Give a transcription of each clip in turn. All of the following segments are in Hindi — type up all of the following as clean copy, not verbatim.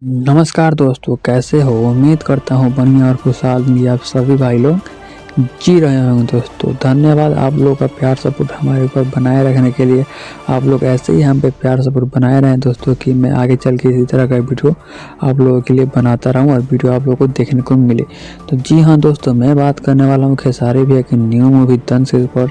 नमस्कार दोस्तों, कैसे हो? उम्मीद करता हूँ बढ़िया और खुशहाल होंगे आप सभी भाई लोग जी रहे होंगे। दोस्तों धन्यवाद आप लोगों का प्यार सपोर्ट हमारे ऊपर बनाए रखने के लिए। आप लोग ऐसे ही हम पे प्यार सपोर्ट बनाए रहें दोस्तों, कि मैं आगे चल के इसी तरह का वीडियो आप लोगों के लिए बनाता रहूं और वीडियो आप लोगों को देखने को मिले। तो जी हाँ दोस्तों, मैं बात करने वाला हूँ खेसारी भैया की न्यू मूवी दंश के ऊपर,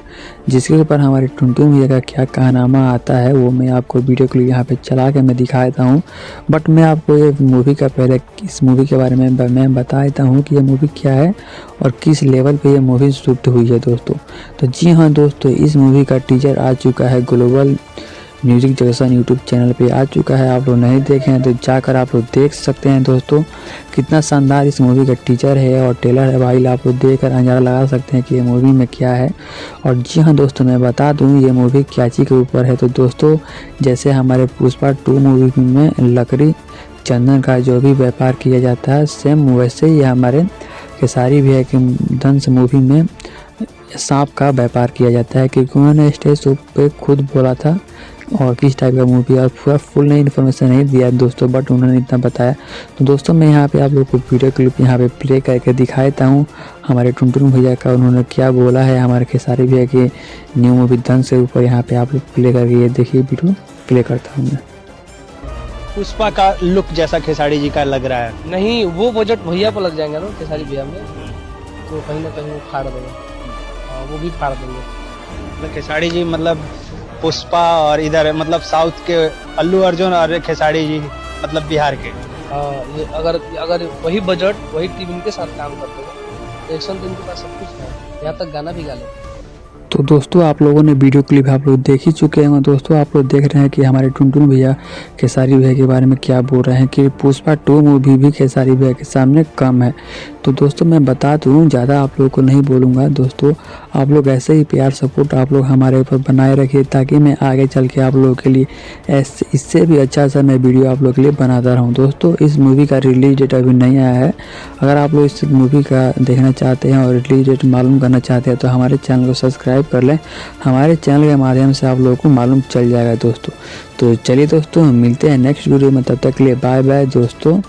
जिसके ऊपर हमारे टुनटुन भैया का क्या कहनामा आता है वो मैं आपको वीडियो के लिए यहाँ पे चला के मैं दिखा देता हूँ। बट मैं आपको ये मूवी का पहले इस मूवी के बारे में मैं बता देता हूँ कि ये मूवी क्या है और किस लेवल पे ये मूवी शूट हुई है दोस्तों। तो जी हाँ दोस्तों, इस मूवी का टीजर आ चुका है global music junction YouTube channel पे आ चुका है। आप लोग नहीं देखे हैं तो जाकर आप लोग देख सकते हैं दोस्तों। कितना शानदार इस मूवी का टीजर है और ट्रेलर है भाई, आप लोग देखकर अंदाजा लगा सकते हैं कि ये मूवी में क्या है। और जी हाँ दोस्तों, मैं बता दूँ ये मूवी क्या चीज़ के ऊपर है। तो दोस्तों जैसे हमारे पुष्पा 2 मूवी में लकड़ी चंदन का जो भी व्यापार किया जाता है, सेम वैसे ही हमारे खेसारी भैया की दंश मूवी में सांप का व्यापार किया जाता है, क्योंकि उन्होंने स्टेज शो पे खुद बोला था। और किस टाइप का मूवी और पूरा फुल नहीं इन्फॉर्मेशन नहीं दिया दोस्तों, बट उन्होंने इतना बताया। तो दोस्तों मैं यहाँ पे आप लोग को वीडियो क्लिप यहाँ पे प्ले करके दिखा देता हूँ हमारे टुनटुन भैया का, उन्होंने क्या बोला है हमारे खेसारी भैया की न्यू मूवी दंश के ऊपर। यहाँ पे आप लोग प्ले करके ये देखिए, वीडियो प्ले करता हूँ मैं। पुष्पा का लुक जैसा खेसारी जी का लग रहा है। नहीं, वो बजट भैया पर लग जाएगा ना खेसारी भैया में, तो कहीं ना कहीं वो फाड़ देंगे। वो भी फाड़ देंगे। मतलब खेसारी जी मतलब पुष्पा और इधर मतलब साउथ के अल्लू अर्जुन और खेसारी जी मतलब बिहार के। ये अगर वही बजट वही टीम इनके साथ काम करते हैं, एक्शन तो इनके पास सब कुछ है, यहाँ तक गाना भी गा लेते। तो दोस्तों आप लोगों ने वीडियो क्लिप आप लोग देख ही चुके हैं। दोस्तों आप लोग देख रहे हैं कि हमारे टुनटुन भैया खेसारी भैया के बारे में क्या बोल रहे हैं कि पुष्पा 2 मूवी भी खेसारी भैया के सामने कम है। तो दोस्तों मैं बता दूं, ज़्यादा आप लोगों को नहीं बोलूँगा दोस्तों। आप लोग ऐसे ही प्यार सपोर्ट आप लोग हमारे ऊपर बनाए रखिए, ताकि मैं आगे चल के आप लोगों के लिए इससे भी अच्छा सा मैं वीडियो आप लोगों के लिए बनाता रहूँ। दोस्तों इस मूवी का रिलीज डेट अभी नहीं आया है। अगर आप लोग इस मूवी का देखना चाहते हैं और रिलीज डेट मालूम करना चाहते हैं तो हमारे चैनल को सब्सक्राइब कर लें। हमारे चैनल के माध्यम से आप लोगों को मालूम चल जाएगा दोस्तों। तो चलिए दोस्तों, हम मिलते हैं नेक्स्ट वीडियो में, तब तक के लिए बाय बाय दोस्तों।